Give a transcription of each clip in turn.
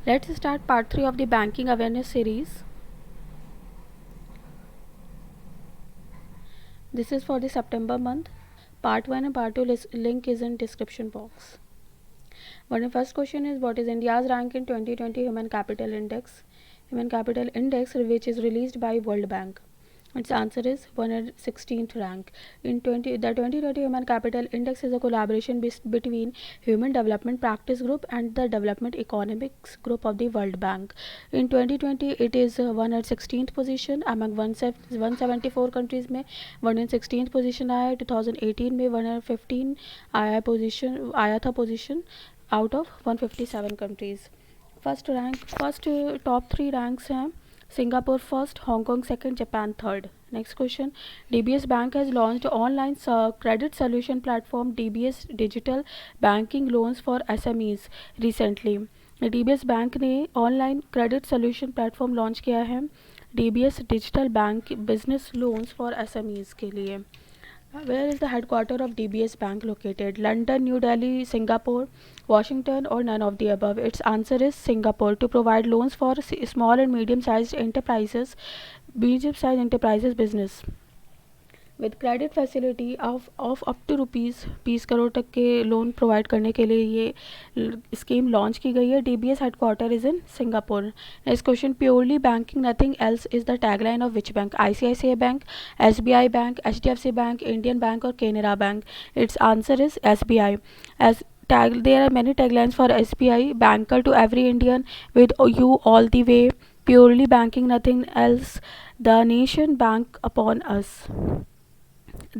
Let's start part 3 of the banking awareness series. This is for the September month. Part 1 and part 2 link is in description box. But the first question is, what is India's rank in 2020 Human Capital Index? Human Capital Index, which is released by World Bank. Its answer is 116th rank. The 2020 Human Capital Index is a collaboration between Human Development Practice Group and the Development Economics Group of the World Bank. In 2020, it is 116th position among 174 countries में 116th position आया. 2018 में 115 आया था position out of 157 countries. First top 3 ranks हैं. Singapore first, Hong Kong second, Japan third. Next question. DBS Bank has launched online credit solution platform DBS Digital Banking Loans for SMEs recently. DBS bank ने online credit solution platform launch किया है DBS digital bank business loans for SMEs के लिए. Where is the headquarter of DBS Bank located? London, New Delhi, Singapore, Washington, or none of the above? Its answer is Singapore. To provide loans for small and medium-sized enterprises business with credit facility of up to rupees 20 crore तक के loan provide करने के लिए ये scheme launch की गई है. DBS headquarter is in Singapore. Next question. Purely banking nothing else is the tagline of which bank? ICICI bank, SBI bank, HDFC bank, Indian bank और Canara bank. It's answer is SBI. As there are many taglines for SBI. Banker to every Indian, with you all the way, purely banking nothing else, the nation bank upon us.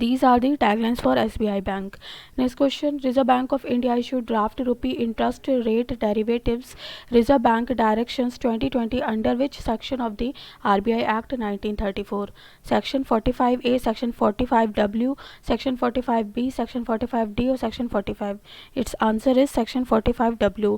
These are the taglines for SBI Bank. Next question. Reserve Bank of India issued draft rupee interest rate derivatives Reserve Bank Directions 2020 under which section of the RBI Act 1934? Section 45A, Section 45W, Section 45B, Section 45D or Section 45? Its answer is Section 45W.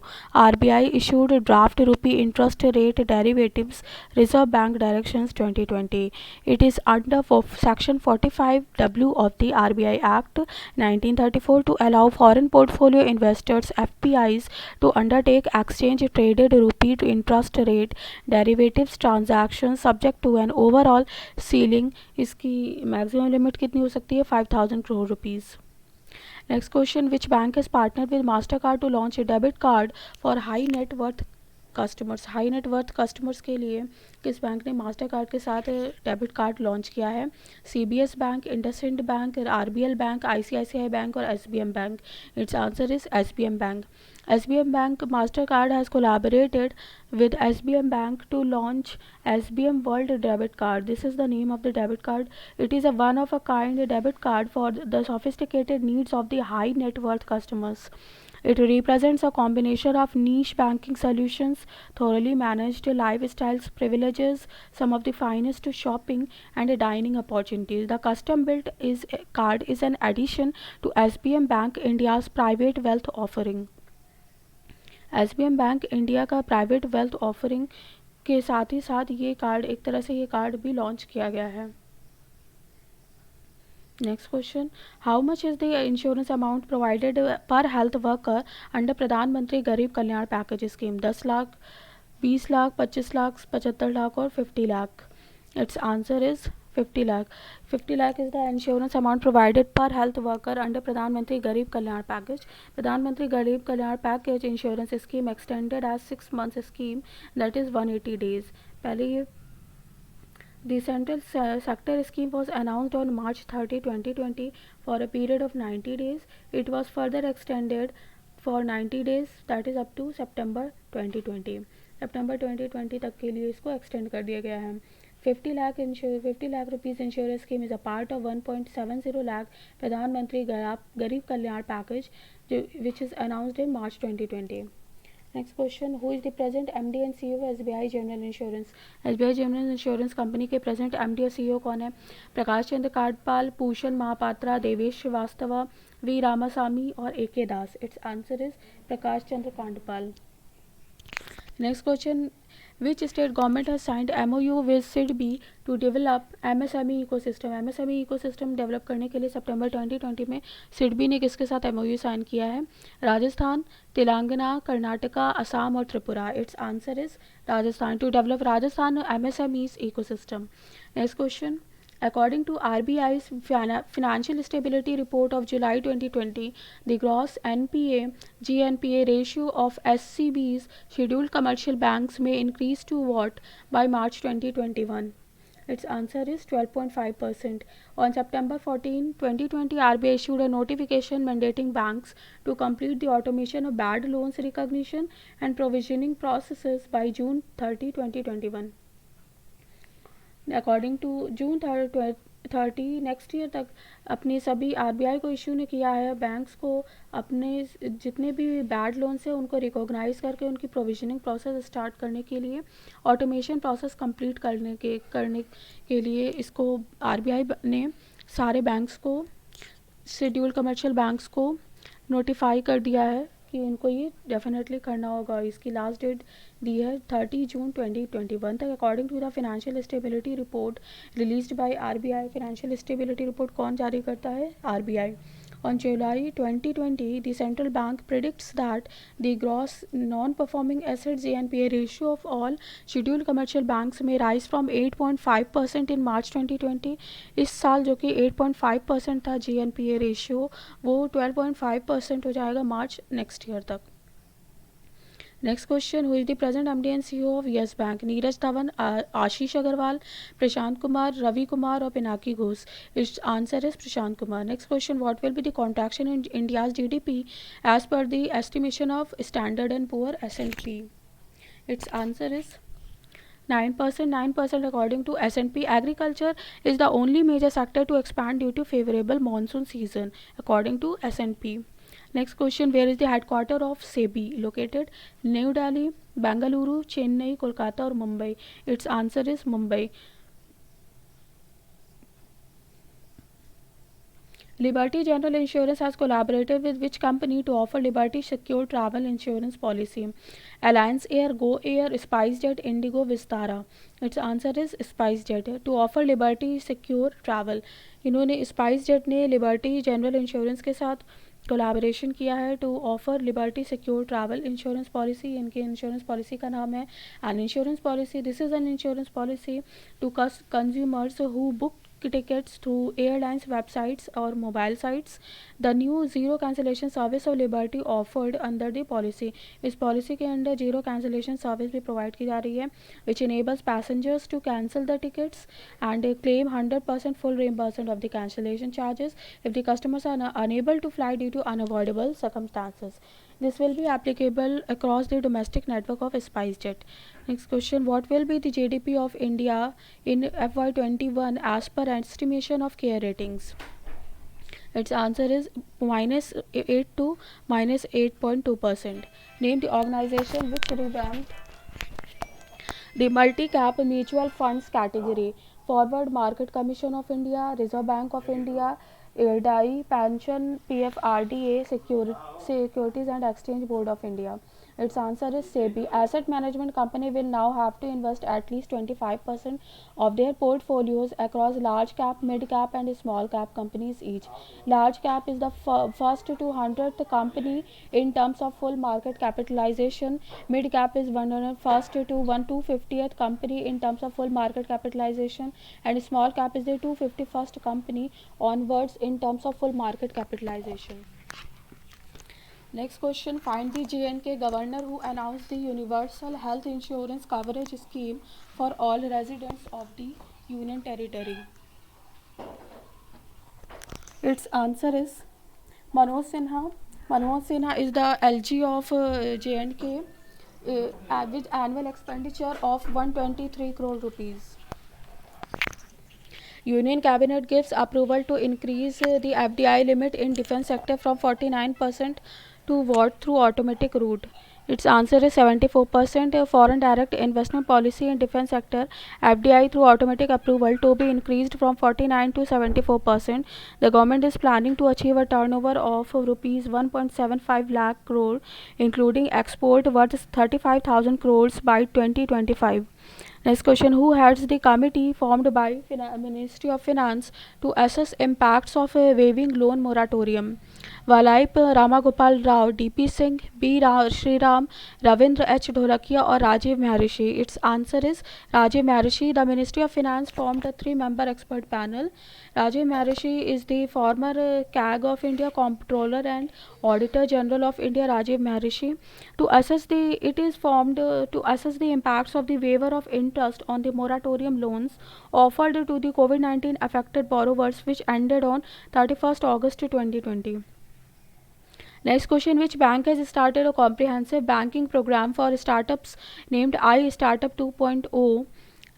RBI issued draft rupee interest rate derivatives Reserve Bank Directions 2020. It is under Section 45W of the RBI Act 1934 to allow foreign portfolio investors FPIs to undertake exchange traded rupee to interest rate derivatives transactions subject to an overall ceiling. इसकी maximum limit कितनी हो सकती है? 5,000 crore rupees. Next question. Which bank has partnered with Mastercard to launch a debit card for high net worth customers? High net worth customers के लिए किस bank ने master card के साथ डेबिट कार्ड लॉन्च किया है? CBS bank, IndusInd bank, RBL bank, ICICI bank और SBM bank. It's answer is SBM bank. SBM Bank Mastercard has collaborated with SBM Bank to launch SBM World Debit Card. This is the name of the debit card. It is a one-of-a-kind debit card for the sophisticated needs of the high net worth customers. It represents a combination of niche banking solutions, thoroughly managed lifestyles privileges, some of the finest shopping and dining opportunities. The custom-built card is an addition to SBM Bank India's private wealth offering. SBM bank India का private wealth offering के साथ ही साथ ये card, एक तरह से ये card भी लॉन्च किया गया है. Next question. How much is the insurance amount provided पर हेल्थ वर्कर अंडर प्रधानमंत्री गरीब कल्याण पैकेज स्कीम? 10 लाख, 20 लाख, 25 लाख, 75 लाख और 50 lakh. It's answer is 50 lakh. 50 lakh is the insurance amount provided per health worker under Pradhan Mantri Garib Kalyan package. Pradhan Mantri Garib Kalyan package insurance scheme extended as 6 months scheme, that is 180 days. पहले ये the central sector scheme was announced on March 30, 2020 for a period of 90 days. It was further extended for 90 days, that is up to September 2020. September 2020 तक के लिए इसको extend कर दिया गया है. 50 lakh rupees insurance scheme is a part of 1.70 lakh Pradhan Mantri Garib Kalyan package which is announced in March 2020. Next question. Who is the present MD and CEO of SBI General Insurance? SBI General Insurance Company के present MD और CEO कौन है? Prakash Chandra Kandpal, Bhushan Mohapatra, Devesh Srivastava, V Ramasamy और AK Das. Its answer is Prakash Chandra Kandpal. Next question. Which state government has signed MOU with SIDBI to develop MSME ecosystem? MSME ecosystem develop करने के लिए सितंबर 2020 में सिडबी ने किसके साथ MOU साइन किया है? राजस्थान, तेलंगाना, कर्नाटका, असम और Tripura. Its answer is Rajasthan, to develop Rajasthan MSMEs ecosystem. Next question. According to RBI's Financial Stability Report of July 2020, the gross NPA-GNPA ratio of SCB's scheduled commercial banks may increase to what by March 2021? Its answer is 12.5%. On September 14, 2020, RBI issued a notification mandating banks to complete the automation of bad loans recognition and provisioning processes by June 30, 2021. According to June 30 next year तक अपने सभी RBI को issue ने किया है banks को अपने जितने भी बैड लोन्स हैं उनको रिकॉग्नाइज करके उनकी प्रोविजनिंग प्रोसेस स्टार्ट करने के लिए ऑटोमेशन प्रोसेस कंप्लीट करने के लिए इसको आरबीआई ने सारे बैंक्स को शेड्यूल्ड कमर्शियल बैंक्स को नोटिफाई कर दिया है कि उनको ये डेफिनेटली करना होगा. इसकी लास्ट डेट दी है 30 जून 2021 तक. According to the financial stability report released by RBI, financial stability report कौन जारी करता है? RBI. On July 2020, the central bank predicts that the gross non-performing assets GNPA ratio of all scheduled commercial banks may rise from 8.5% in March 2020. इस साल जो कि 8.5% था GNPA ratio वो 12.5% हो जाएगा मार्च नेक्स्ट ईयर तक. Next question. Who is the present MD and CEO of Yes bank? Neeraj Dhawan, Ashish Agarwal, Prashant Kumar, Ravi Kumar और Pinaki Ghosh. It's answer is Prashant Kumar. Next question. What will be the contraction in India's GDP as per the estimation of Standard and Poor S&P? It's answer is 9% according to S&P. Agriculture is the only major sector to expand due to favorable monsoon season according to S&P. Next question. Where is the headquarter of SEBI located? New Delhi, Bengaluru, Chennai, Kolkata और Mumbai. Its answer is Mumbai. Liberty General Insurance has collaborated with which company to offer Liberty Secure Travel Insurance Policy? Alliance Air, Go Air, SpiceJet, Indigo, Vistara. Its answer is SpiceJet. To offer Liberty Secure Travel, इन्होंने SpiceJet ने Liberty General Insurance के साथ collaboration किया है to offer liberty secure travel insurance policy. इनके insurance policy का नाम है an insurance policy. This is an insurance policy to consumers who book tickets through airlines websites or mobile sites. The new zero cancellation service of Liberty offered under the policy. इस policy के under zero cancellation service भी provide की जा रही है which enables passengers to cancel the tickets and claim 100% full reimbursement of the cancellation charges if the customers are unable to fly due to unavoidable circumstances. This will be applicable across the domestic network of SpiceJet. Next question. What will be the GDP of India in FY21 as per estimation of CARE ratings? Its answer is -8 to -8.2%. Name the organization which revamped the multi-cap mutual funds category. Forward Market Commission of India, Reserve Bank of India, IRDAI, Pension, PFRDA, Securities and Exchange Board of India. Its answer is SEBI. Asset management company will now have to invest at least 25% of their portfolios across large cap, mid cap and small cap companies each. Large cap is the first to 100th company in terms of full market capitalization. Mid cap is 101st to 250th company in terms of full market capitalization, and small cap is the 251st company onwards in terms of full market capitalization. Next question. Find the J&K governor who announced the universal health insurance coverage scheme for all residents of the union territory. Its answer is Manoj Sinha. Manoj Sinha is the LG of J&K with annual expenditure of 123 crore rupees. Union Cabinet gives approval to increase the FDI limit in defense sector from 49% to what through automatic route? Its answer is 74%. Foreign direct investment policy in defense sector (FDI) through automatic approval to be increased from 49 to 74%. The government is planning to achieve a turnover of rupees 1.75 lakh crore, including export worth 35,000 crores by 2025. Next question: who heads the committee formed by Ministry of Finance to assess impacts of a waiving loan moratorium? Valaip Ramagopal Rao, DP Singh, B. Sriram, Ravindra H. Dholakia or Rajiv Maharishi? Its answer is Rajiv Maharishi. The Ministry of Finance formed a three-member expert panel. Rajiv Maharishi is the former CAG of India Comptroller and Auditor General of India. Rajiv Maharishi it is formed to assess the impacts of the waiver of interest on the moratorium loans offered to the COVID-19 affected borrowers, which ended on 31st August 2020. Next question: which bank has started a comprehensive banking program for startups named iStartup 2.0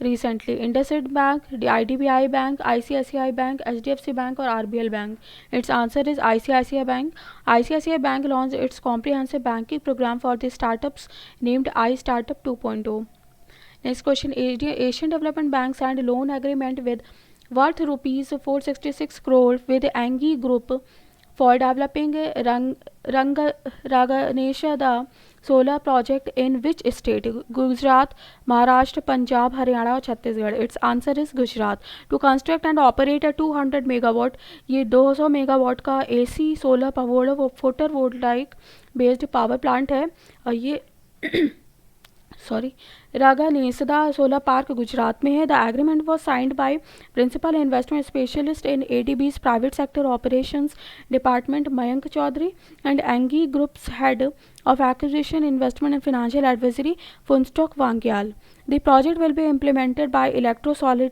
recently? IndusInd Bank, the IDBI Bank, ICICI Bank, HDFC Bank or RBL Bank? Its answer is ICICI Bank. ICICI Bank launched its comprehensive banking program for the startups named iStartup 2.0. Next question: Asian Development Bank signed a loan agreement with worth rupees 466 crore with Angie Group for developing Raganesha the solar project in which state? Gujarat, Maharashtra, Punjab, Haryana or Chhattisgarh? Its answer is Gujarat. To construct and operate a 200 megawatt ये 200 megawatt का AC solar photovoltaic based power plant है और ये Raghanesda solar park Gujarat में है. The agreement was signed by principal investment specialist in ADB's private sector operations department Mayank Chaudhary and Engie group's head of acquisition, investment and financial advisory Funstock Wangyal. The project will be implemented by Electrosolar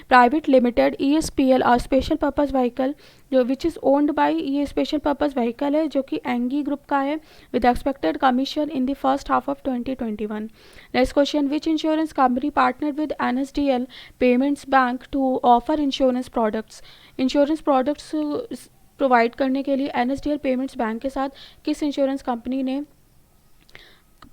Private Limited (ESPL), a special purpose vehicle which is owned by ये special purpose vehicle है जो कि angry group का है with expected commission in the first half of 2021. Next question: which insurance company partnered with NSDL Payments Bank to offer insurance products? Insurance products provide करने के लिए NSDL payments bank के साथ किस इंश्योरेंस कंपनी ने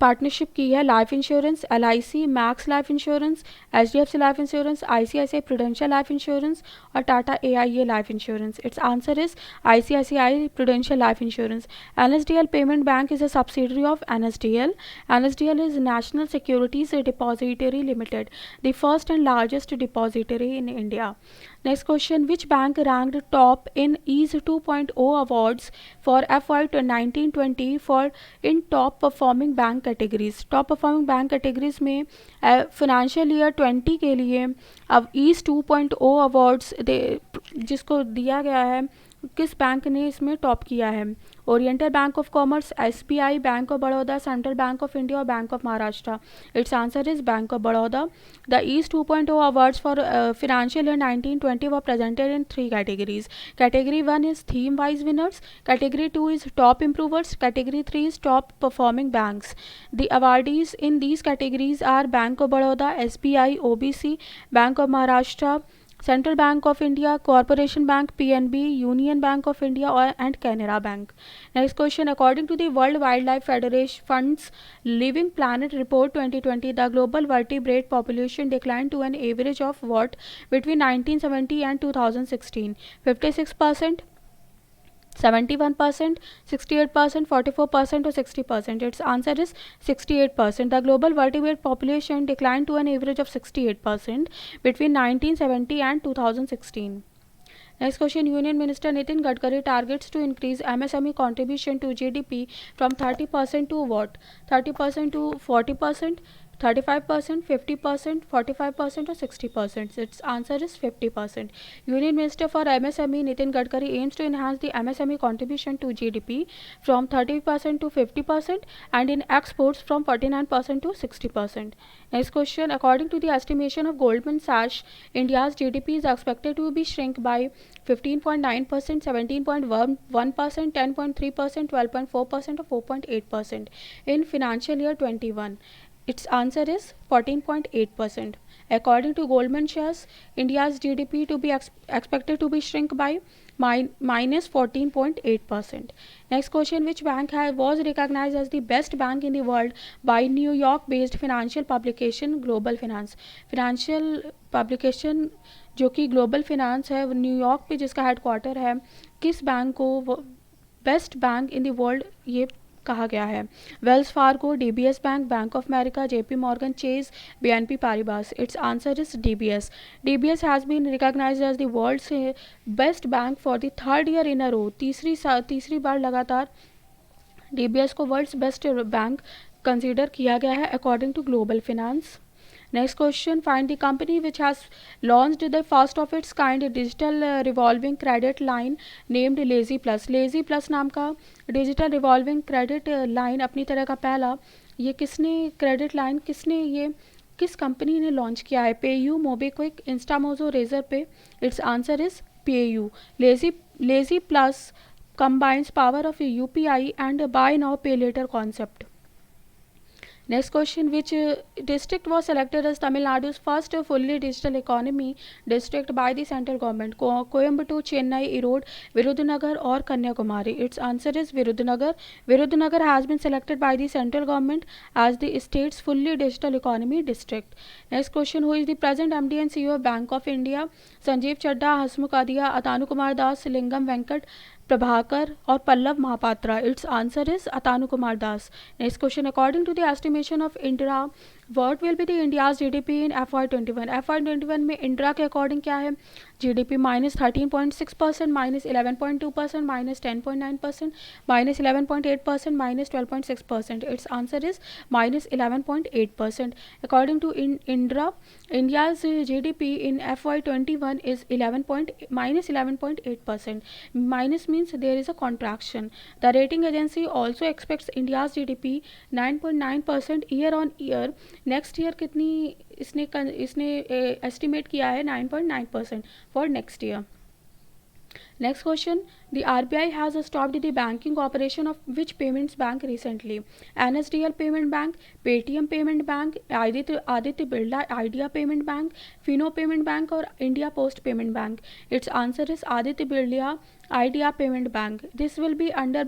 partnership की है? Life insurance, LIC, Max life insurance, HDFC life insurance, ICICI Prudential life insurance और Tata AIA life insurance? It's answer is ICICI Prudential life insurance. NSDL payment bank is a subsidiary of NSDL. NSDL is National Securities Depository Limited, the first and largest depository in India. Next question: which bank ranked top in EASE 2.0 awards for FY 1920 for in top performing bank categories? Top performing bank categories में financial year 20 के लिए अब EASE 2.0 awards जिसको दिया गया है, किस bank ने इसमें टॉप किया है? Oriental bank of commerce, SBI, bank of Baroda, central bank of India और bank of Maharashtra? It's answer is bank of Baroda. The EASE 2.0 awards for financial year 1920 were presented in three categories. Category 1 is theme wise winners, Category 2 is top improvers, Category 3 is top performing banks. The awardees in these categories are Bank of Baroda, SBI, OBC, Bank of Maharashtra, Central Bank of India, Corporation Bank, PNB, Union Bank of India and Canara Bank. Next question: according to the World Wildlife Federation Fund's Living Planet Report 2020, the global vertebrate population declined to an average of what between 1970 and 2016? 56%, 71%, 68%, 44% or 60%? Its answer is 68%. The global vertebrate population declined to an average of 68% between 1970 and 2016. Next question: Union Minister Nitin Gadkari targets to increase MSME contribution to GDP from 30% to what? 30% to 40%, 35%, 50%, 45% or 60%? Its answer is 50%. Union Minister for MSME Nitin Gadkari aims to enhance the MSME contribution to GDP from 30% to 50% and in exports from 49% to 60%. Next question: according to the estimation of Goldman Sachs, India's GDP is expected to be shrink by 15.9%, 17.1%, 10.3%, 12.4% or 4.8% in financial year 21. Its answer is 14.8%. According to Goldman Sachs, India's GDP to be expected to be shrink by minus 14.8%. Next question: which bank was recognized as the best bank in the world by New York-based financial publication Global Finance? Financial publication जो कि global finance है, New York पे जिसका headquarter है, किस bank को best bank in the world ये कहा गया है? Wells Fargo, DBS bank, bank of America, JP Morgan Chase, BNP Paribas. It's answer is DBS. DBS has been recognised as the world's best bank for the third year in a row. तीसरी बार लगातार DBS को world's best bank consider किया गया है according to global finance. Next question: find the company which has launched the first of its kind digital revolving credit line named Lazy Plus. Lazy Plus नाम का digital revolving credit line अपनी तरह का पहला, ये किसने क्रेडिट लाइन ये किस कंपनी ने लॉन्च किया है? पेयू, मोबीक्विक, इंस्टामोजो, रेजर पे. It's answer is PayU. Lazy plus combines power of UPI and buy now pay later concept. Next question: which district was selected as Tamil Nadu's first fully digital economy district by the central government? Coimbatore, Chennai, Erode, Virudhunagar or Kanyakumari? Its answer is Virudhunagar. Virudhunagar has been selected by the central government as the state's fully digital economy district. Next question: who is the present MD and CEO of Bank of India? Sanjeev Chadha, Hasmukh Adia, Atanu Kumar Das, Lingam Venkat, Prabhakar और Pallav Mohapatra. It's answer is Atanu Kumar Das. Next question: according to the estimation of India, what will be the India's GDP in FY21? FY21 में India के according क्या है? GDP -13.6%, -11.2%, -10.9%, -11.8%, -12.6%. It's answer is -11.8%. According to India, India's GDP in FY21 is -11.8%. Minus means there is a contraction. The rating agency also expects India's GDP 9.9% year on year. Next year कितनी इसने estimate किया है? 9.9% for next year. Next question: the RBI has stopped the banking operation of which payments bank recently? NSDL Payment Bank, Paytm Payment Bank, Aditya Birla Idea Payment Bank, Fino Payment Bank और India Post Payment Bank. Its answer is Aditya Birla Idea Payment Bank. This will be under,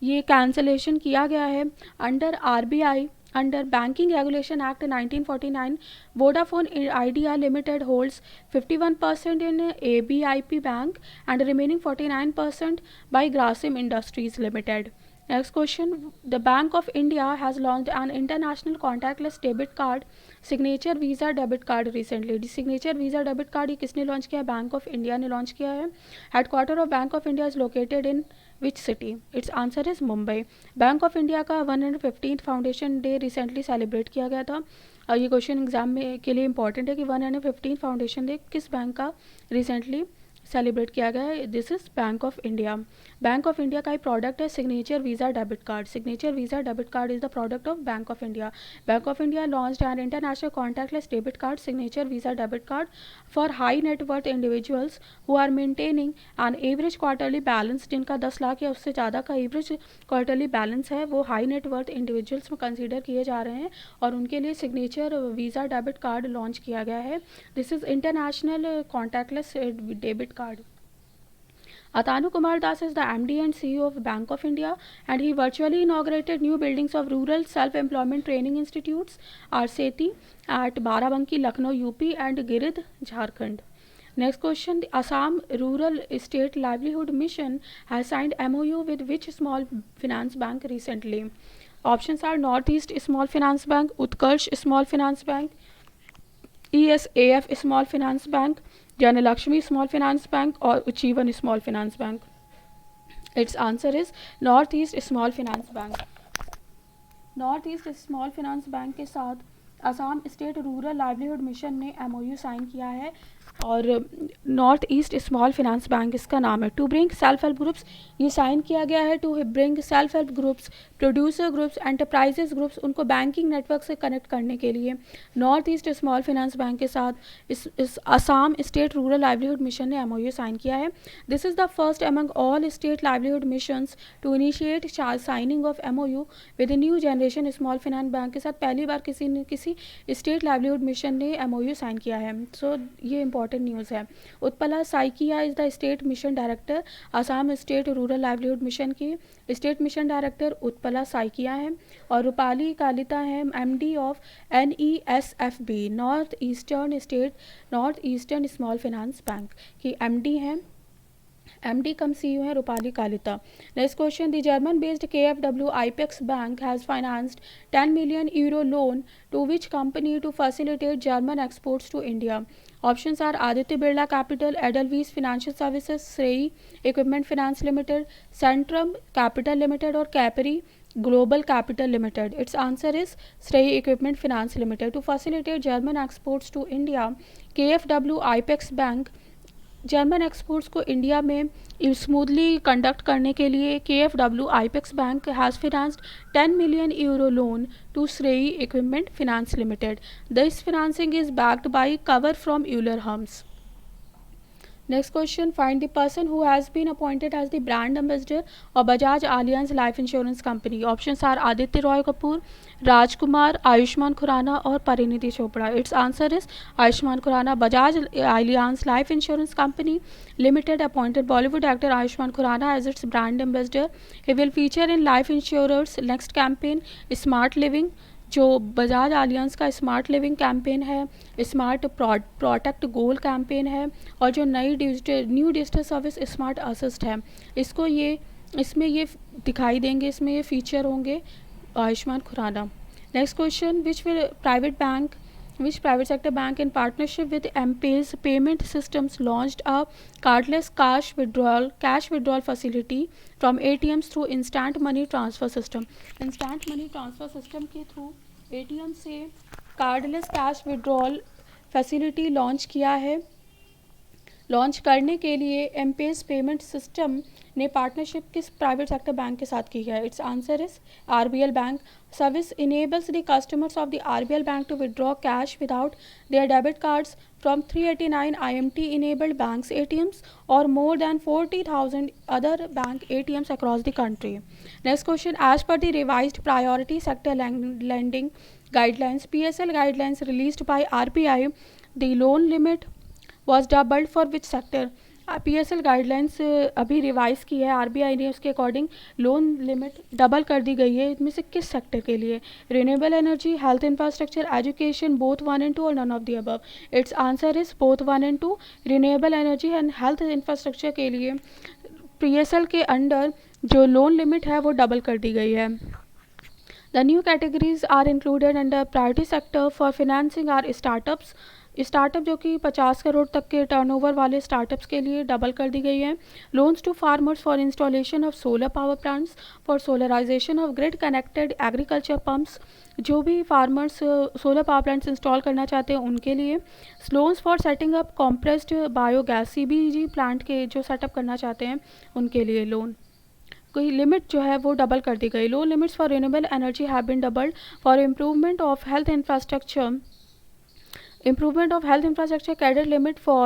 ये cancellation किया गया है under RBI. Under Banking Regulation Act 1949, Vodafone Idea Limited holds 51% in ABIP Bank and remaining 49% by Grasim Industries Limited. Next question: the Bank of India has launched an international contactless debit card, Signature Visa debit card recently. The Signature Visa debit card ये किसने launch किया? Bank of India ने launch किया है. Headquarter of Bank of India is located in which city? It's answer is Mumbai. Bank of India का 115th foundation day recently celebrate किया गया था. और ये क्वेश्चन एग्जाम में के लिए इंपॉर्टेंट है कि 115th फाउंडेशन डे किस बैंक का रिसेंटली सेलिब्रेट किया गया है? This is bank of India. Bank of India का ही प्रोडक्ट है signature Visa debit card. Signature Visa debit card is the product of Bank of India. Bank of India launched an international contactless debit card, signature Visa debit card, for high net worth individuals who are maintaining an average quarterly balance. जिनका 10 लाख या उससे ज़्यादा का average quarterly balance है, वो high net worth individuals में consider किए जा रहे हैं और उनके लिए signature Visa debit card launch किया गया है. This is international contactless debit card. Atanu Kumar Das is the MD and CEO of Bank of India, and he virtually inaugurated new buildings of Rural Self-Employment Training Institutes (RSETI) at Barabanki, Lucknow, UP, and Girid, Jharkhand. Next question: the Assam Rural State Livelihood Mission has signed MOU with which small finance bank recently? Options are Northeast Small Finance Bank, Utkarsh Small Finance Bank, ESAF Small Finance Bank, Janalakshmi Small Finance Bank और Uchivan Small Finance Bank. Its answer is Northeast Small Finance Bank. Northeast Small Finance Bank के साथ Assam state rural livelihood mission ने MOU sign किया है और North East Small finance Bank इसका नाम है। To bring self help groups, ये साइन किया गया है to bring self help groups, producer groups, enterprises groups, उनको बैंकिंग नेटवर्क से कनेक्ट करने के लिए North East Small finance bank के साथ इस Assam state rural livelihood mission ने MOU साइन किया है। This is the first among all state livelihood missions to initiate signing of MOU with new generation small finance bank के साथ पहली बार किसी स्टेट लाइवलीहुड मिशन ने MOU साइन किया है। सो ये इंपॉर्टेंट न्यूज़ है। Utpala Saikia is the state mission director, Assam state rural livelihood mission की state mission director Utpala Saikia है और रूपाली कालिता है MD of NESFB north eastern small finance bank की MD हैं। MD कम CEO है Rupali Kalita. Next question, the German based KfW IPEX bank has financed 10 million euro loan to which company to facilitate German exports to India. Options are Aditya Birla capital, Edelweiss financial services, Srei equipment finance limited, Centrum capital limited और Capri global capital limited. It's answer is Srei equipment finance limited. To facilitate German exports to India, KfW IPEX bank German exports को India में smoothly conduct करने के लिए KfW IPEX bank has financed 10 million euro loan to Shrey Equipment Finance Limited. This financing is backed by cover from Euler Hermes. Next question, find the person who has been appointed as the brand ambassador of Bajaj Allianz Life Insurance Company. Options are Aditya Roy Kapoor, Rajkumar, Ayushman Khurrana और Parineeti Chopra. Its answer is Ayushman Khurrana. Bajaj Allianz Life Insurance Company Limited appointed Bollywood actor Ayushman Khurrana as its brand ambassador. He will feature in life insurers next campaign Smart Living, जो Bajaj Allianz का Smart Living campaign है, Smart Protect Goal campaign है और जो new digital service Smart Assist है, इसमें ये दिखाई देंगे, इसमें ये फीचर होंगे Ayushmann Khurrana. Next question, which private sector bank in partnership with M-Pay's payment systems launched a cardless cash withdrawal facility from ATMs through instant money transfer system. Instant money transfer system के through ATM से cardless cash withdrawal facility launch किया है. Launch करने के लिए M-Pay's payment system ने partnership किस private sector bank के साथ की है? Its answer is RBL bank. Service enables the customers of the RBL bank to withdraw cash without their debit cards from 389 IMT enabled banks ATMs or more than 40,000 other bank ATMs across the country. Next question, as per the revised priority sector lending guidelines PSL guidelines released by RBI, the loan limit was doubled for which sector? PSL guidelines अभी revise की है RBI ने, उसके according loan limit double कर दी गई है. इसमें से किस सेक्टर के लिए? Renewable energy, health infrastructure, education, both 1 and 2 और none of the above. Its answer is both 1 and 2. Renewable energy and health infrastructure के लिए PSL के अंडर जो लोन लिमिट है वो डबल कर दी गई है. The new categories are included under priority sector for financing are startups. Startup जो कि 50 करोड़ तक के टर्नओवर वाले स्टार्टअप्स के लिए डबल कर दी गई है. Loans to farmers for installation of solar power plants for solarisation of grid connected agriculture pumps, जो भी farmers solar power plants install करना चाहते हैं उनके लिए. Loans for setting up compressed biogas CBG plant के जो सेटअप करना चाहते हैं उनके लिए लोन. कोई लिमिट जो है वो डबल कर दी गई. Loan limits for renewable energy have been doubled for improvement of health infrastructure. Improvement of health infrastructure credit limit for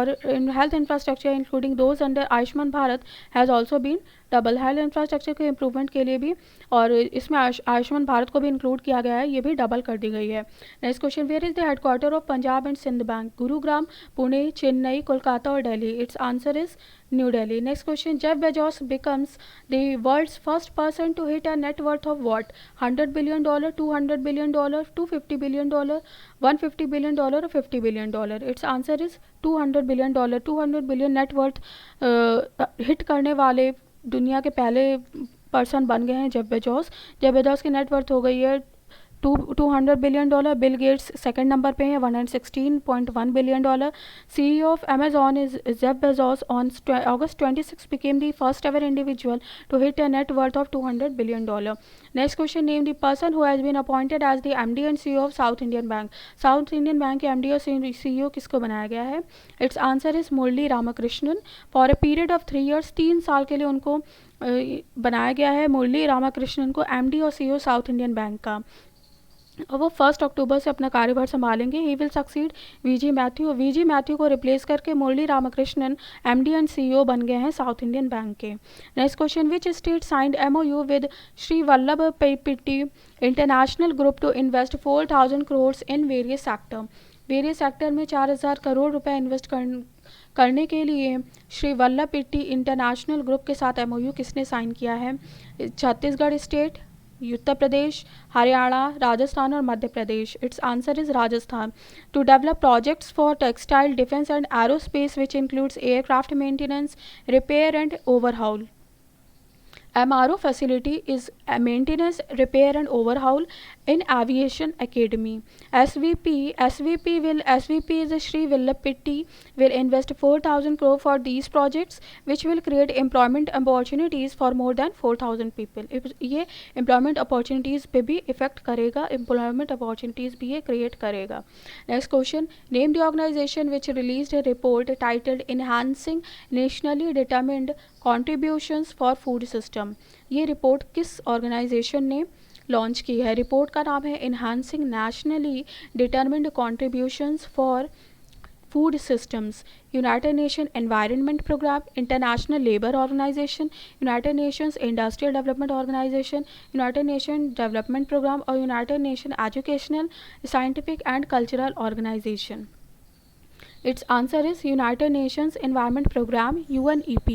health infrastructure including those under Ayushman Bharat has also been double. Health infrastructure के improvement के लिए भी और इसमें आयुष्मान भारत को भी include किया गया है, ये भी डबल कर दी गई है. Next question, where is the headquarter of Punjab and Sind bank? Gurugram, Pune, Chennai, Kolkata और Delhi. It's answer is New Delhi. Next question, Jeff Bezos becomes the world's first person to hit a net worth of what? $100 billion, $200 billion, $250 billion, $150 billion और $50 billion. It's answer is $200 billion. 200 billion net worth hit करने वाले दुनिया के पहले person बन गए हैं Jeff Bezos. Jeff Bezos की नेटवर्थ हो गई है $200 बिल गेट्स सेकंड नंबर पे हैं, $116.1 billion. CEO of Amazon is Jeff Bezos on August 26 became the first ever individual to hit a net worth of $200 billion. Next question, name the person who has been appointed as the MD and CEO of South Indian Bank. South Indian bank के MD और CEO किसको बनाया गया है? Its answer is Murali Ramakrishnan. For a period of 3 years, 3 साल के लिए उनको बनाया गया है मुरली रामाकृष्णन को MD और CEO साउथ इंडियन बैंक का। और वो 1 अक्टूबर से अपना कार्यभार संभालेंगे। He will succeed V G Mathew. V G Mathew को रिप्लेस करके Murali Ramakrishnan MD and CEO बन गए हैं साउथ इंडियन बैंक के। Next question, which state signed MOU with Shri Vallabh Pittie international group to invest 4,000 crores in various sector. Various sector में 4,000 करोड़ रुपए invest करने के लिए श्री वल्लभ पिट्टी इंटरनेशनल ग्रुप के साथ MOU किसने साइन किया है? छत्तीसगढ़ स्टेट, उत्तर प्रदेश, हरियाणा, राजस्थान और Madhya Pradesh. It's answer is Rajasthan. To develop projects for textile, defence and aerospace which includes aircraft maintenance, repair and overhaul. MRO facility is a maintenance, repair and overhaul in aviation academy. SVP is Shri Vallabh Pitti will invest 4,000 crore for these projects which will create employment opportunities for more than 4,000 people. ये employment opportunities पे भी effect करेगा, employment opportunities भी ये create करेगा। Next question, name the organization which released a report titled Enhancing Nationally Determined Contributions for Food System। ये report किस organisation ने लॉन्च की है? रिपोर्ट का नाम है enhancing nationally determined contributions for food systems. United Nation environment programme, international labour organisation, United Nations industrial development organisation, United Nation development programme और United Nation educational, scientific and cultural organisation. Its answer is United Nations Environment Programme, UNEP.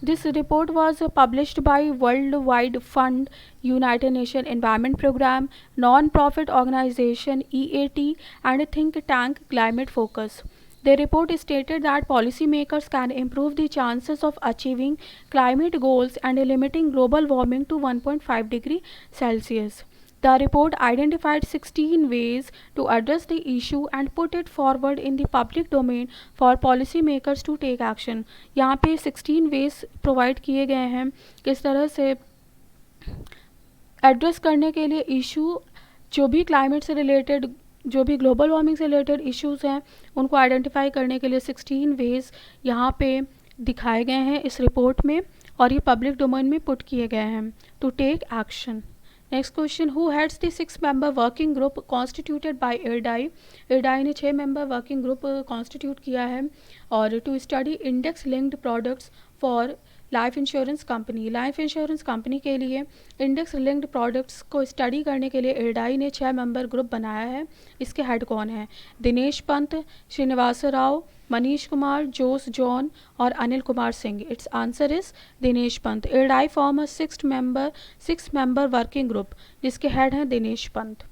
This report was published by World Wide Fund, United Nations Environment Programme, non-profit organization EAT and think tank Climate Focus. The report stated that policymakers can improve the chances of achieving climate goals and limiting global warming to 1.5 degrees Celsius. The report identified 16 ways to address the issue and put it forward in the public domain for policymakers to take action. यहाँ पे 16 ways provide किए गए हैं किस तरह से address करने के लिए इशू, जो भी क्लाइमेट से रिलेटेड, जो भी ग्लोबल वार्मिंग से रिलेटेड इश्यूज़ हैं उनको आइडेंटिफाई करने के लिए 16 वेज यहाँ पे दिखाए गए हैं इस रिपोर्ट में और ये पब्लिक डोमेन में पुट किए गए हैं to take action. Next question, who heads the 6-member working group constituted by IRDAI. IRDAI ने 6 मेंबर वर्किंग ग्रुप कॉन्स्टिट्यूट किया है और to study index linked products for life insurance company. Life insurance company के लिए index linked products को study करने के लिए इरडाई ने 6 मेंबर ग्रुप बनाया है। इसके हेड कौन है? दिनेश पंत, श्रीनिवास राव, मनीष कुमार, जोस जॉन और Anil Kumar Singh. It's answer is Dinesh Pant. IRDAI form a 6-member working group जिसके हेड हैं Dinesh Pant.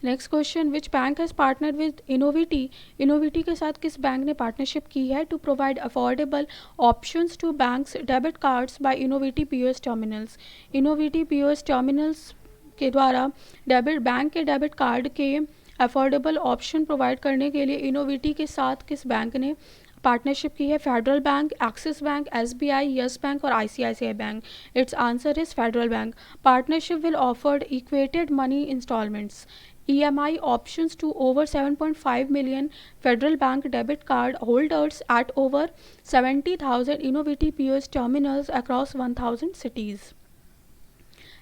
Next question, which bank has partner with Innoviti. Innoviti के साथ किस बैंक ने पार्टनरशिप की है to provide affordable options to banks debit cards by Innoviti POS terminals. Innoviti POS terminals के द्वारा बैंक के डेबिट कार्ड के अफोर्डेबल ऑप्शन प्रोवाइड करने के लिए इनोविटी के साथ किस बैंक ने पार्टनरशिप की है? Federal Bank, Axis Bank, SBI, Yes Bank और ICICI bank. It's answer is Federal Bank. Partnership will offered equated money instalments EMI options to over 7.5 million Federal Bank debit card holders at over 70,000 Innoviti POS terminals across 1,000 cities.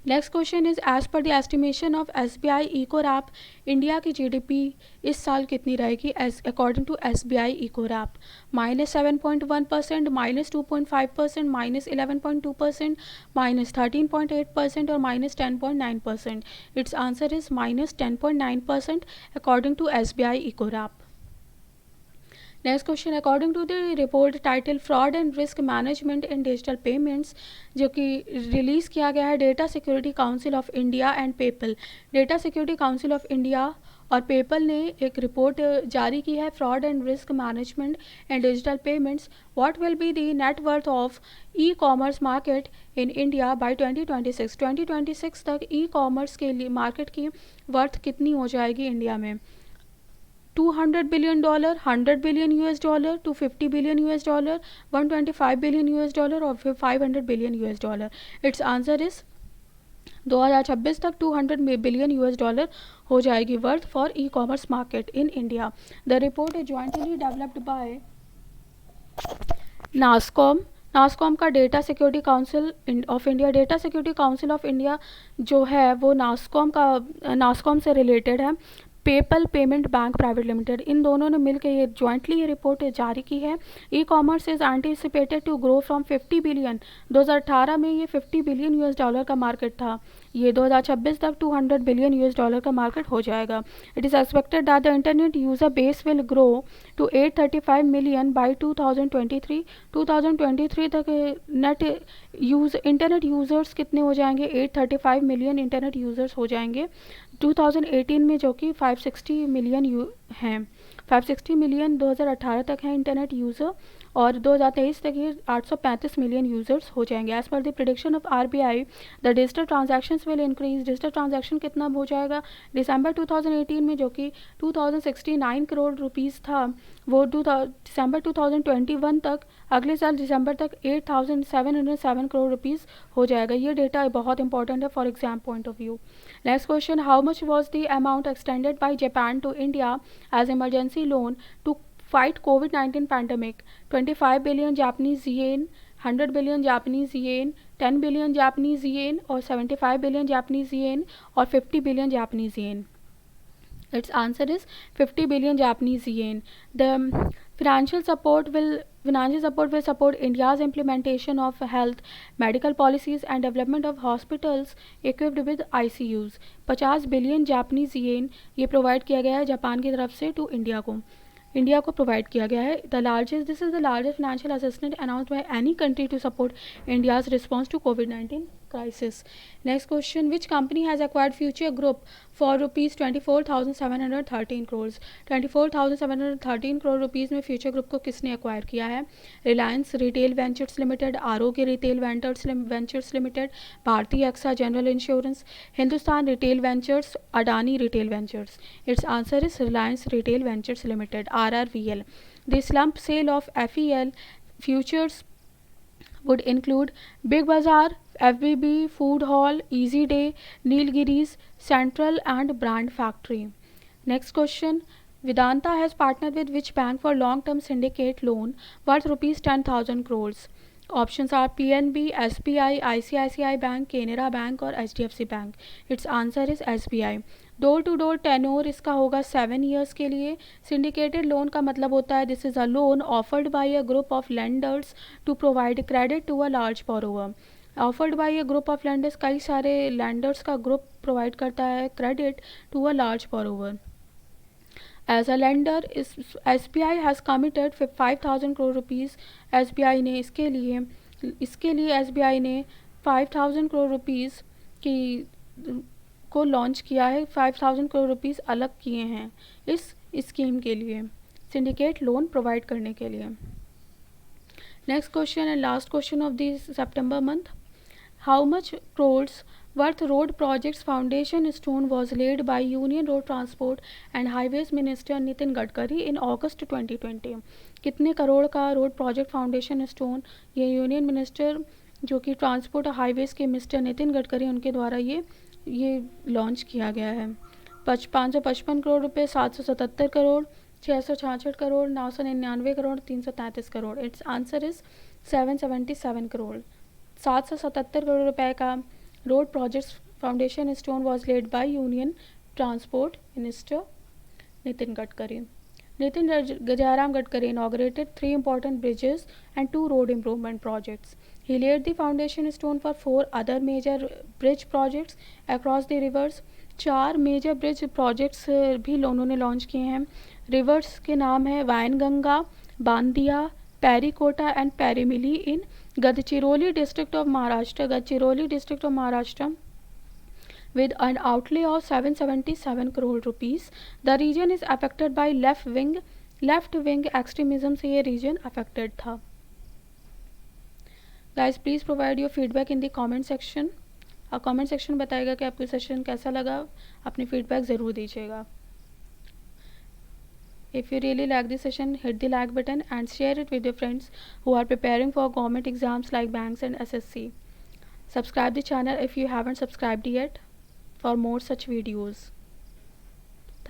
Next question is as per the estimation of SBI EcoRap, India की GDP इस साल कितनी रहेगी according to SBI EcoRap? -7.1%, -2.5%, -11.2%, -13.8% और -10.9%। Its answer is -10.9% according to SBI EcoRap। Next question, according to the report title fraud and risk management in digital payments, जो कि release किया गया है data security council of India and PayPal, Data security council of India और PayPal ने एक report जारी की है, fraud and risk management and digital payments, what will be the net worth of e commerce market in India by 2026, 2026 तक e commerce के लिए market की वर्थ कितनी हो जाएगी इंडिया में, $200 billion, $100 billion US, $250 billion US, $125 billion US और फिर $500 billion US. It's answer is 2026 तक 200 बिलियन US हो जाएगी worth for e commerce market in India. The report is jointly developed by NASSCOM. NASSCOM का data security council of India, data security council of India जो है वो नास्कॉम से रिलेटेड है. PayPal payment bank private limited, इन दोनों ने मिलकर ये जॉइंटली ये रिपोर्ट जारी की है. E commerce is anticipated to grow from 50 billion, 2018 में ये 50 बिलियन US का मार्केट था, ये 2026 तक 200 बिलियन US का मार्केट हो जाएगा. It is expected that the internet user base will grow to 835 million by 2023. 2023 तक इंटरनेट यूज़र्स कितने हो जाएंगे, 835 मिलियन इंटरनेट यूज़र्स हो जाएंगे. 2018 में जो कि 560 मिलियन हैं, 560 मिलियन 2018 तक हैं इंटरनेट यूज़र, और 2023 तक ये 835 मिलियन यूज़र्स हो जाएंगे. As per the prediction of RBI, the digital transactions will increase. Digital transaction कितना हो जाएगा, दिसंबर 2018 में जो कि 2069 करोड़ रुपीज़ था, वो दिसंबर 2021 तक, अगले साल दिसंबर तक 8707 करोड़ रुपीज़ हो जाएगा. ये डेटा बहुत इंपॉर्टेंट है for exam point of view. Next question, how much was the amount extended by Japan to India as emergency loan to fight COVID-19 pandemic? 25 billion Japanese yen, 100 billion Japanese yen, 10 billion Japanese yen और 75 billion Japanese yen और 50 billion Japanese yen. Its answer is 50 billion Japanese yen. The financial support will support India's implementation of health, medical policies and development of hospitals equipped with ICUs. 50 billion Japanese yen ये provide किया गया है Japan की तरफ से to India को provide किया गया है. This is the largest financial assistance announced by any country to support India's response to COVID-19 crisis. Next question, which company has acquired Future Group for rupees 24,713 crores? 24,713 crore rupees में Future Group को किसने acquire किया है? Reliance Retail Ventures Limited, Aarogya Retail Ventures Limited, Bhartiya AXA General Insurance, Hindustan Retail Ventures, Adani Retail Ventures. Its answer is Reliance Retail Ventures Limited, RRVL. The slump sale of FEL futures would include Big Bazaar, FBB, Food Hall, Easy Day, Nilgiris, Central and Brand Factory. Next question, Vedanta has partnered with which bank for long-term syndicate loan worth rupees 10,000 crores? Options are PNB, SBI, ICICI Bank, Canara Bank और HDFC Bank. Its answer is SBI. Door to door tenure इसका होगा 7 years के लिए. Syndicated loan का मतलब होता है this is a loan offered by a group of lenders to provide credit to a large borrower. Offered by a group of lenders, कई सारे लेंडर्स का ग्रुप प्रोवाइड करता है credit to a large borrower. As a lender SBI has committed 5,000 crore rupees. SBI ने इसके लिए SBI ने 5,000 crore rupees की को लॉन्च किया है. 5,000 करोड़ रुपीज़ अलग किए हैं इस स्कीम के लिए, सिंडिकेट लोन प्रोवाइड करने के लिए. Next question and last question of this September month, how much crores worth road projects foundation stone was laid by union road transport and highways minister Nitin Gadkari in August 2020? कितने करोड़ का road project foundation stone ये union minister जो कि transport और highways के mister Nitin Gadkari उनके द्वारा ये लॉन्च किया गया है? 555 करोड़ रुपए, 777 crore, 666 crore, 999 crore, 333 crore. It's answer is 777 crore. 777 crore रुपए का road projects foundation stone was laid by union transport minister Nitin Gadkari. Nitin Jairam Gadkari inaugurated 3 important bridges and 2 road improvement projects. He laid the foundation stone for 4 other major bridge projects across the rivers. 4 major bridge projects भी उन्होंने launch किए हैं rivers के नाम है Wainganga, Bandia, Perikota and Perimili in Gadchiroli district of Maharashtra, Gadchiroli district of Maharashtra with an outlay of 777 crore rupees. The region is affected by left wing extremism से ये region affected था. Guys, please provide your feedback in the comment section. Comment section बताएगा कि आपको session कैसा लगा, अपनी feedback ज़रूर दीजिएगा. If you really like this session, hit the like button and share it with your friends who are preparing for government exams like banks and SSC. Subscribe the channel if you haven't subscribed yet for more such videos.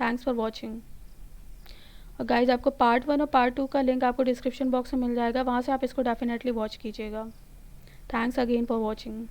Thanks for watching. और guys आपको part 1 और part 2 का link आपको description box में मिल जाएगा, वहाँ से आप इसको डेफिनेटली वॉच कीजिएगा. Thanks again for watching.